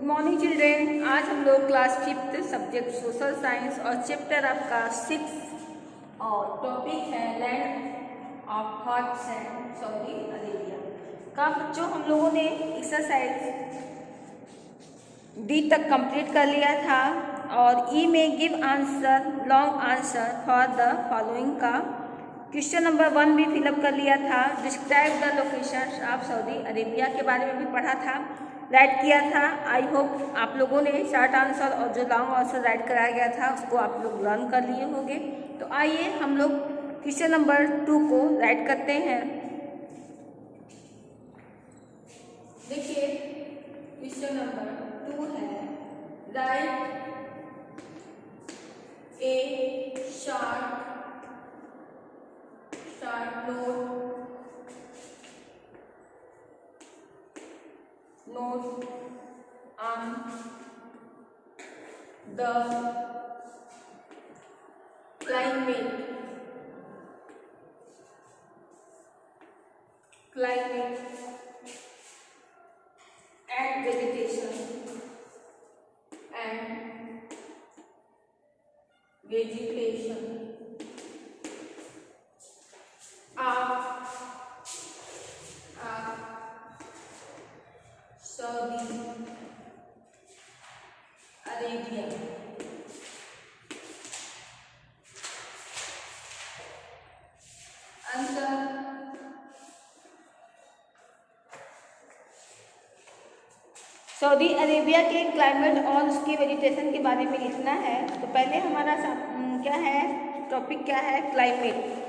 Morning children. आज हम लोग class 5th subject social science और चैप्टर आपका 6 और टॉपिक है land of hot sand Saudi Arabia का। बच्चों हम लोगों ने एक्सरसाइज डी तक कंप्लीट कर लिया था और ई में give answer long answer for the following का क्वेश्चन नंबर 1 भी फिलअप कर लिया था। Describe the location of Saudi Arabia के बारे में भी पढ़ा था, राइट किया था। आई होप आप लोगों ने शॉर्ट आंसर और जो लॉन्ग आंसर राइट कराया गया था उसको आप लोग लर्न कर लिए होंगे। तो आइए हम लोग क्वेश्चन नंबर 2 को राइट करते हैं। देखिए क्वेश्चन नंबर 2 है, right A short note on the climate and vegetation Saudi Arabia. Answer Saudi Arabia के क्लाइमेट और उसकी वेजिटेशन के बारे में लिखना है। तो पहले हमारा क्या है, टॉपिक क्या है, climate.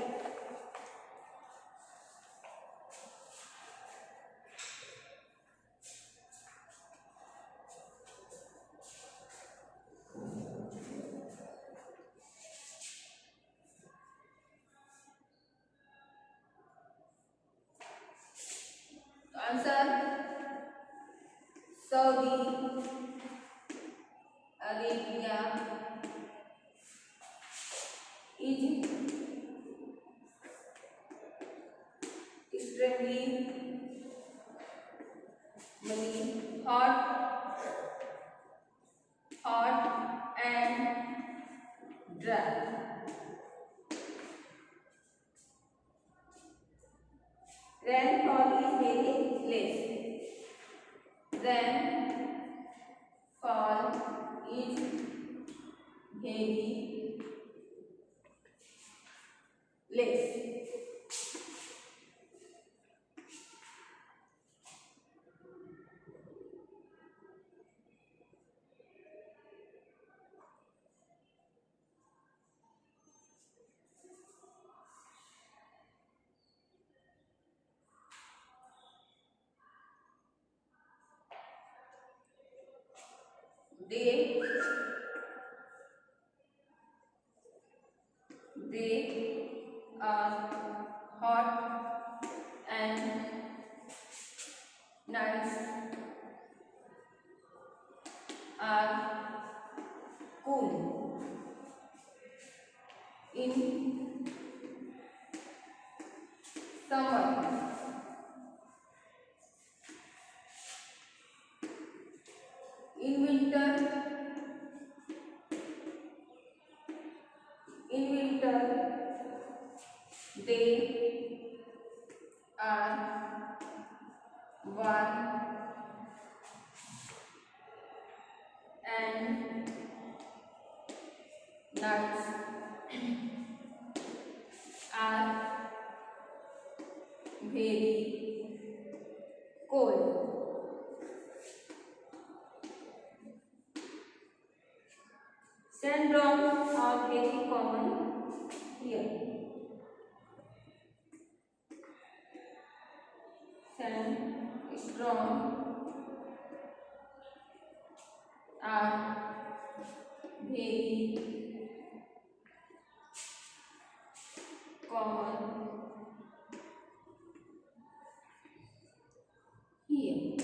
Answer Saudi Arabia is extremely hot and dry. Rainfall is very less. Rainfall is very less. They are hot and nights are cool. In summer, in winter they are warm and nights are very cold. Sandstorms are very common here. Sandstorms are very common here.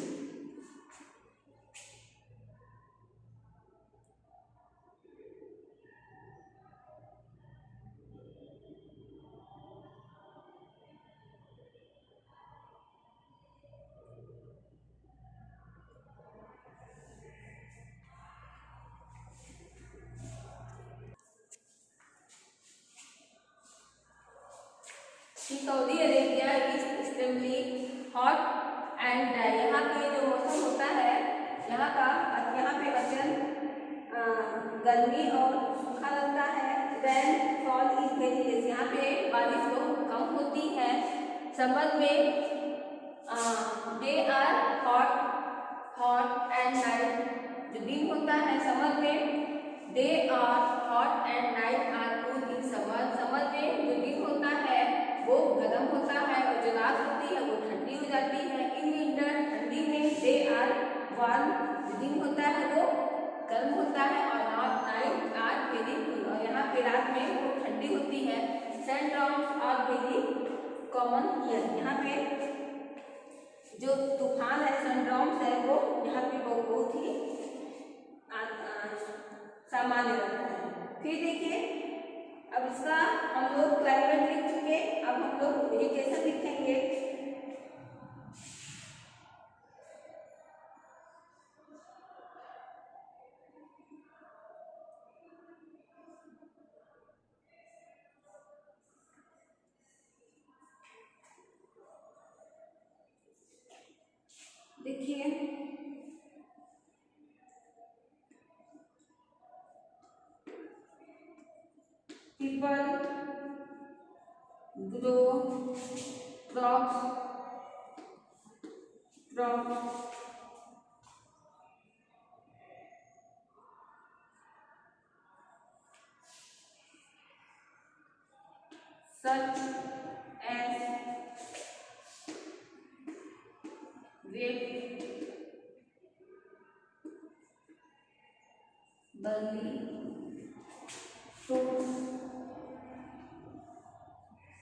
Saudi Arabia is extremely hot and dry. यहाँ पे जो मौसम होता है यहाँ पे अत्यंत गर्मी और सूखा लगता है। Then fall is very less, यहाँ पे बारिश बहुत कम होती है। समर में day are hot and night, जो दिन होता है समर में day are hot and night are cool in summer. Summer में जो दिन होता है वो गर्म होता है और जो रात होती है वो ठंडी हो जाती है। इन विंटर ठंडी में डे आर वार्म, जो दिन होता है वो गर्म होता है और नाइट आर वेरी कूल, और यहाँ पे रात में वो ठंडी होती है। सैंड्रॉम्स आर वेरी कॉमन हियर, यहाँ पे जो तूफान है सैंड्रॉम्स है वो यहाँ पे बहुत ही सामान्य रहता है। फिर देखिए अब इसका हम लोग क्लाइमेट लिख चुके, अब हम लोग वेजिटेशन लिखेंगे। देखिए people grow crops such as wheat,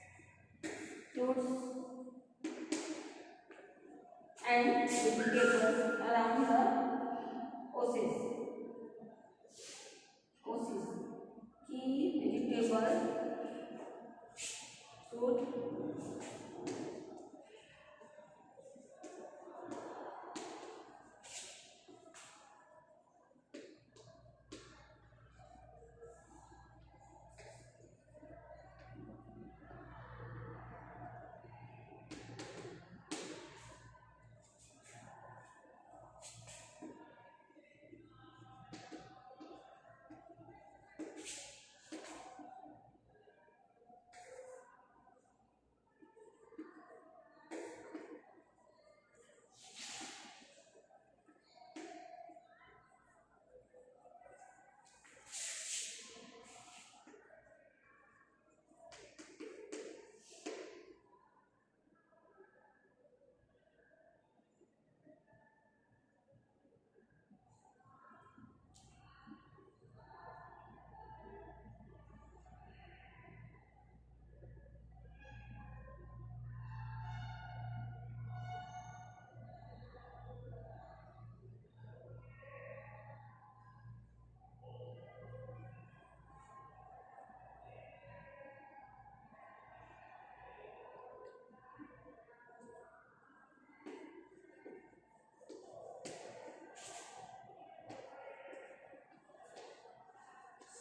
barley, fruits and vegetables around the oasis. Key vegetable, fruit,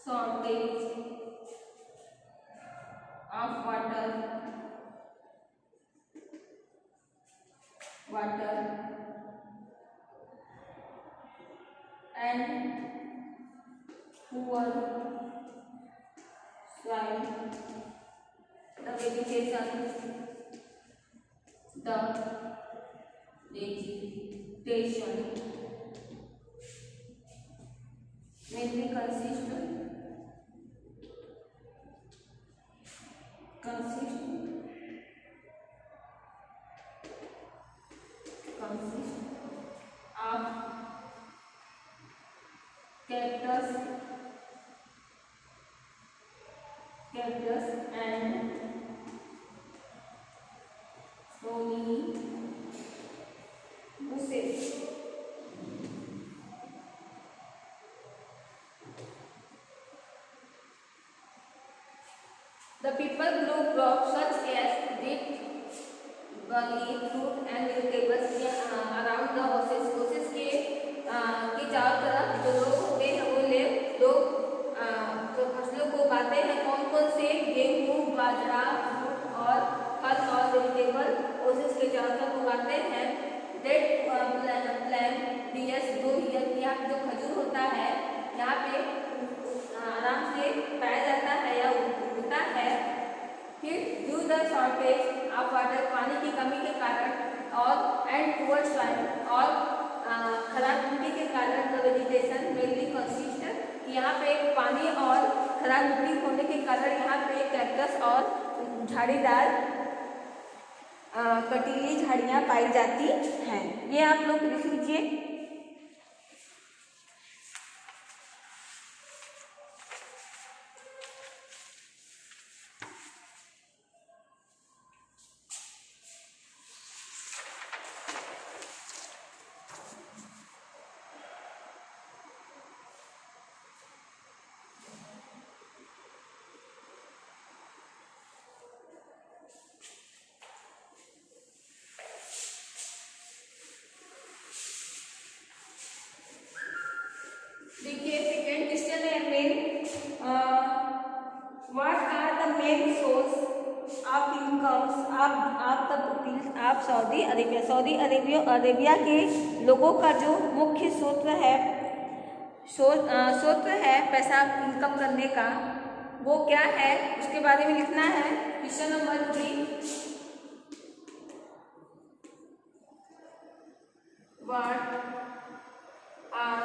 shortage of water and poor soil, the vegetation mainly consist of cactus and stony bushes. The people grow crops such as wheat, barley, fruit and vegetables around the oasis. Oasis के चारों तरफ जो लोग होते हैं वो लोग तो फसलों को उगाते हैं। कौन कौन से? गेहूँ, बाजरा, जूट और फल एरिया जो खजूर होता है यहाँ पे आराम से पाया जाता है या उगता है। फिर due the shortage of water, पानी की कमी के कारण और एंड पुअर सॉइल और खराब मिट्टी के कारण द वेजिटेशन मेनली कंसिस्ट, यहाँ पे पानी और खराब मिट्टी होने के कारण यहाँ पे कैक्टस और झाड़ीदार कटीली झाड़ियाँ पाई जाती हैं। ये आप लोग लिख लीजिए। देखिए सेकेंड क्वेश्चन है main, what are the main source of incomes of the people of Saudi Arabia. Saudi Arabia के लोगों का जो मुख्य स्रोत है पैसा इनकम करने का, वो क्या है उसके बारे में लिखना है। Question number 3, what are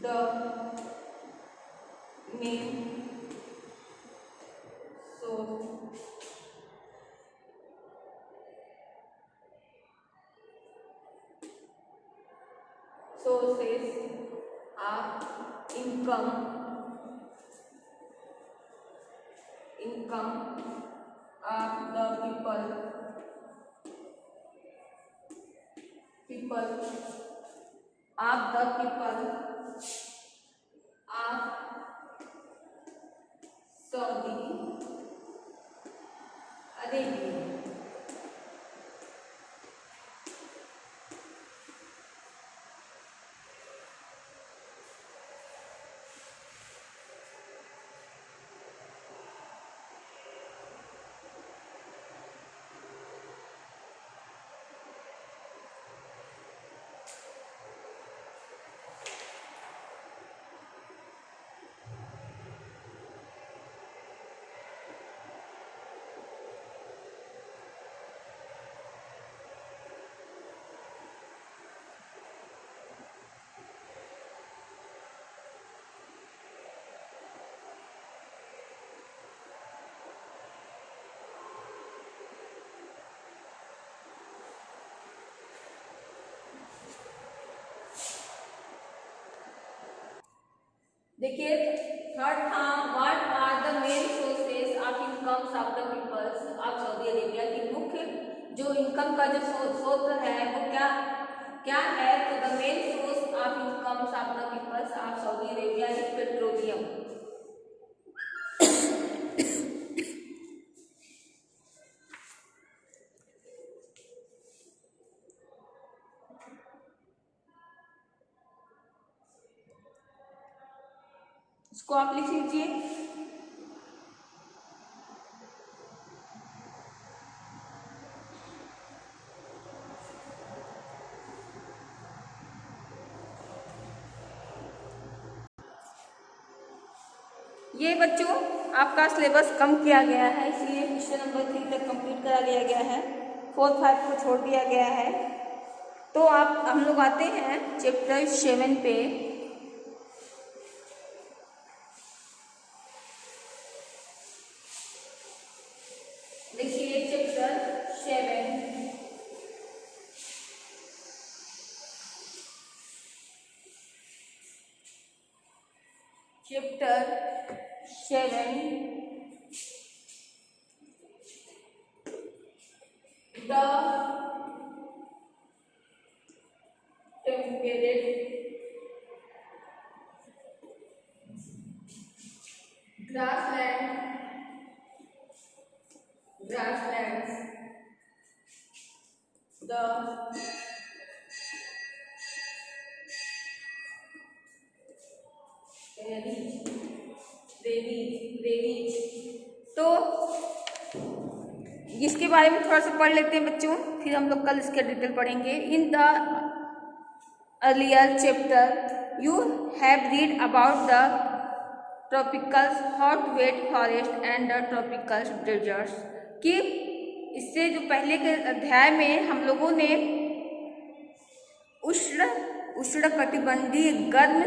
the main sources of income of the people of Saudi Arabia। देखिए थर्ड था, what are the main sources of incomes of the peoples of Saudi Arabia की मुख्य जो इनकम का जो स्रोत है वो क्या है। तो the main source of incomes of the peoples of Saudi Arabia is petroleum. इसको आप लिख लीजिए। ये बच्चों आपका सिलेबस कम किया गया है, इसलिए क्वेश्चन नंबर 3 तक कंप्लीट करा लिया गया है, 4, 5 को छोड़ दिया गया है। तो हम लोग आते हैं चैप्टर 7 पे। देखिए chapter 7 the temperate grassland grasslands, the prairies। तो इसके बारे में थोड़ा सा पढ़ लेते हैं बच्चों, फिर हम लोग कल इसके डिटेल पढ़ेंगे। In the earlier chapter you have read about the tropical hot wet forest and the tropical deserts, कि इससे जो पहले के अध्याय में हम लोगों ने उष्णकटिबंधीय गर्म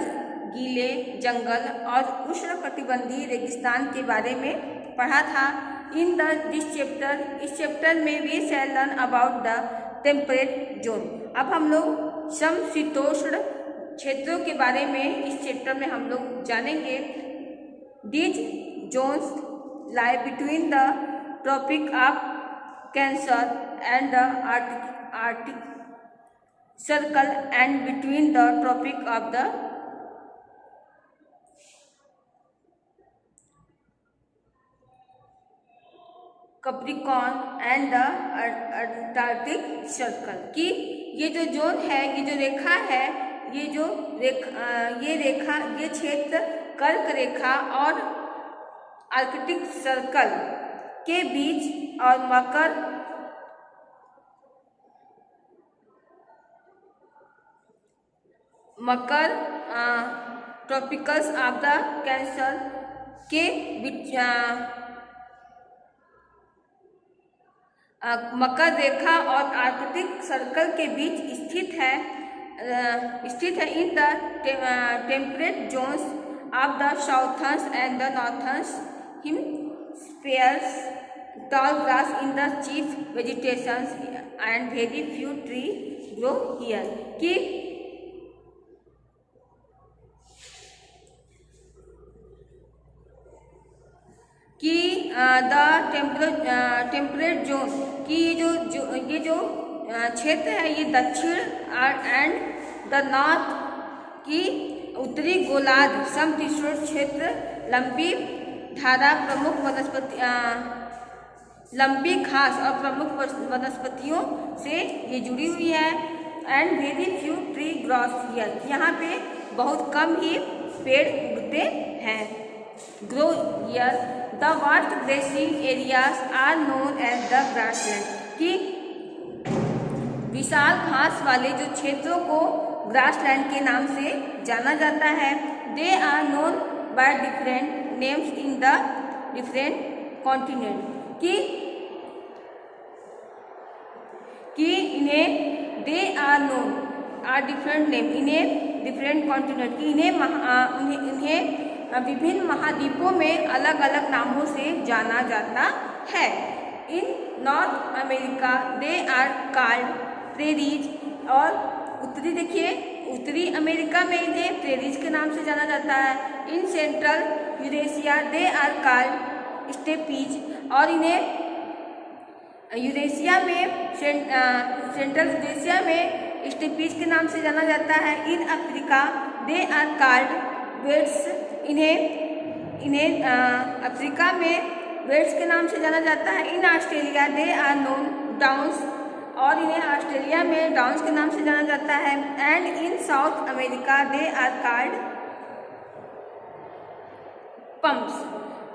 गीले जंगल और उष्णकटिबंधीय रेगिस्तान के बारे में पढ़ा था। इन दिस चैप्टर, इस चैप्टर में we shall learn about the temperate zone. अब हम लोग समशीतोष्ण क्षेत्रों के बारे में इस चैप्टर में हम लोग जानेंगे। These zones lie between the Tropic of Cancer and the Arctic Circle and between the Tropic of the Capricorn and the Antarctic Circle, कि ये जो जोन है, ये जो रेखा है, ये क्षेत्र कर्क रेखा और आर्कटिक सर्कल के बीच और मकर ट्रॉपिकल्स ऑफ द कैंसर के बीच मकर रेखा और आर्कटिक सर्कल के बीच स्थित है in the temperate zones of the southern and the northern hemispheres. Tall grass in the chief vegetation and very few tree grow here, कि the temperate zone, कि ये जो क्षेत्र है, ये दक्षिण एंड द नॉर्थ की उत्तरी गोलार्ध समशीतोष्ण क्षेत्र लंबी धारा प्रमुख वनस्पति लंबी घास और प्रमुख वनस्पतियों से ये जुड़ी हुई है। And very few tree grows here, यहाँ पे बहुत कम ही पेड़ उगते हैं। Grow here the vast grazing areas are known as the grassland, कि विशाल घास वाले जो क्षेत्रों को ग्रासलैंड के नाम से जाना जाता है। They are known by different names in the different continent, कि इन्हें they are known are different name इन्हें डिफरेंट कॉन्टिनेंट, कि इन्हें विभिन्न महाद्वीपों में अलग अलग नामों से जाना जाता है। In North America they are called prairies, और उत्तरी अमेरिका में इन्हें प्रेरीज के नाम से जाना जाता है। In central Eurasia they are called steppes, और इन्हें सेंट्रल यूरेशिया में स्टेपीज के नाम से जाना जाता है। In Africa they are called velds, इन्हें अफ्रीका में वेट्स के नाम से जाना जाता है। In Australia they are known downs, और इन्हें ऑस्ट्रेलिया में डाउन्स के नाम से जाना जाता है। And in South America they are called pampas,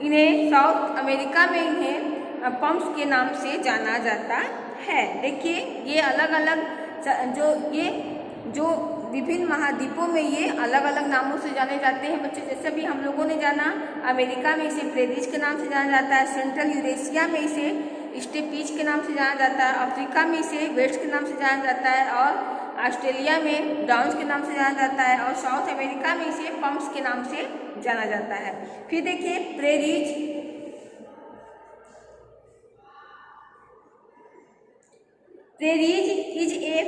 इन्हें साउथ अमेरिका में इन्हें पम्प्स के नाम से जाना जाता है। देखिए, ये अलग अलग जो विभिन्न महाद्वीपों में ये अलग अलग नामों से जाने जाते हैं बच्चे। जैसे भी हम लोगों ने जाना, अमेरिका में इसे प्रेरीज के नाम से जाना जाता है, सेंट्रल यूरेशिया में इसे स्टेपीज के नाम से जाना जाता है, अफ्रीका में इसे वेट्स के नाम से जाना जाता है, और ऑस्ट्रेलिया में डाउन्स के नाम से जाना जाता है, और साउथ अमेरिका में इसे पम्प्स के नाम से जाना जाता है। फिर देखिए prairies, prairies is a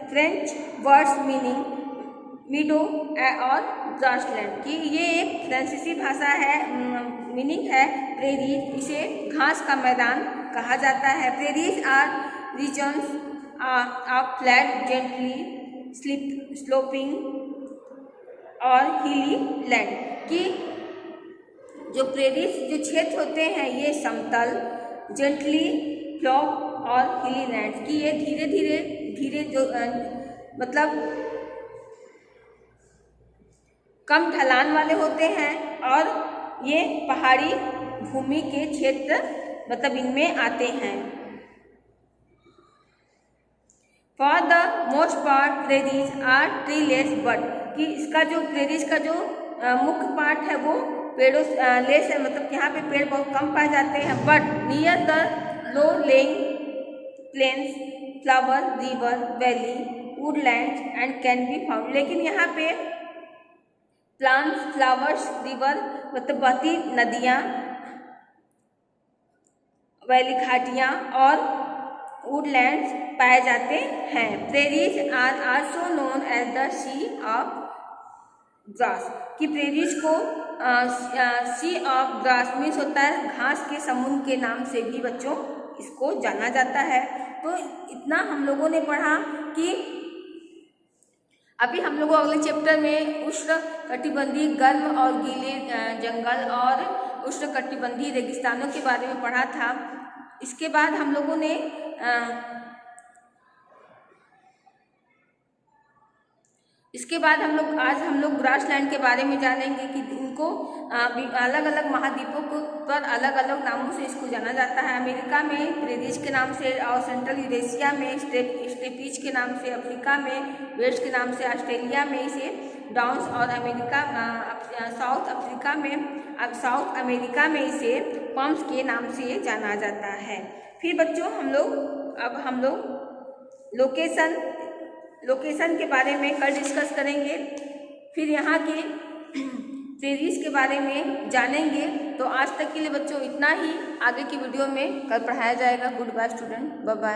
French words meaning मीडो और ग्रासलैंड, की ये एक फ्रांसीसी भाषा है, मीनिंग है प्रेरीज, इसे घास का मैदान कहा जाता है। Prairies are regions of flat gently sloping और हिली लैंड, की जो प्रेरीज जो क्षेत्र होते हैं ये समतल, जेंटली फ्लॉप और हिली लैंड, कि ये धीरे धीरे जो मतलब कम ढलान वाले होते हैं और ये पहाड़ी भूमि के क्षेत्र मतलब इनमें आते हैं। For the most part prairies are treeless, but कि इसका जो प्रेरीज का जो मुख्य पार्ट है वो पेड़ों लेस है, मतलब यहाँ पे पेड़ बहुत कम पाए जाते हैं। But near the low lying plains flower river valley woodland and can be found, लेकिन यहाँ पे प्लांट्स फ्लावर्स रिवर मतलब बहती नदियाँ, वैली घाटियाँ और वुडलैंड्स पाए जाते हैं। Prairies are also known as the sea of grass, कि प्रेरीज को सी ऑफ ग्रास मीन्स होता है घास के समुद्र के नाम से भी बच्चों इसको जाना जाता है। तो इतना हम लोगों ने पढ़ा कि अभी हम लोगों अगले चैप्टर में उष्णकटिबंधीय गर्म और गीले जंगल और उष्णकटिबंधीय रेगिस्तानों के बारे में पढ़ा था। इसके बाद हम लोगों ने आज हम लोग ग्रासलैंड के बारे में जानेंगे कि इनको अलग अलग महाद्वीपों पर अलग अलग नामों से इसको जाना जाता है। अमेरिका में प्रेरीज के नाम से और सेंट्रल यूरेशिया में स्टेपीज के नाम से, अफ्रीका में वेस्ट के नाम से, ऑस्ट्रेलिया में इसे डाउन्स और साउथ अमेरिका में इसे पम्स के नाम से जाना जाता है। फिर बच्चों हम लोग लोकेशन के बारे में कल डिस्कस करेंगे, फिर यहाँ के प्रेरीज के बारे में जानेंगे। तो आज तक के लिए बच्चों इतना ही, आगे की वीडियो में कल पढ़ाया जाएगा। Goodbye student, bye bye.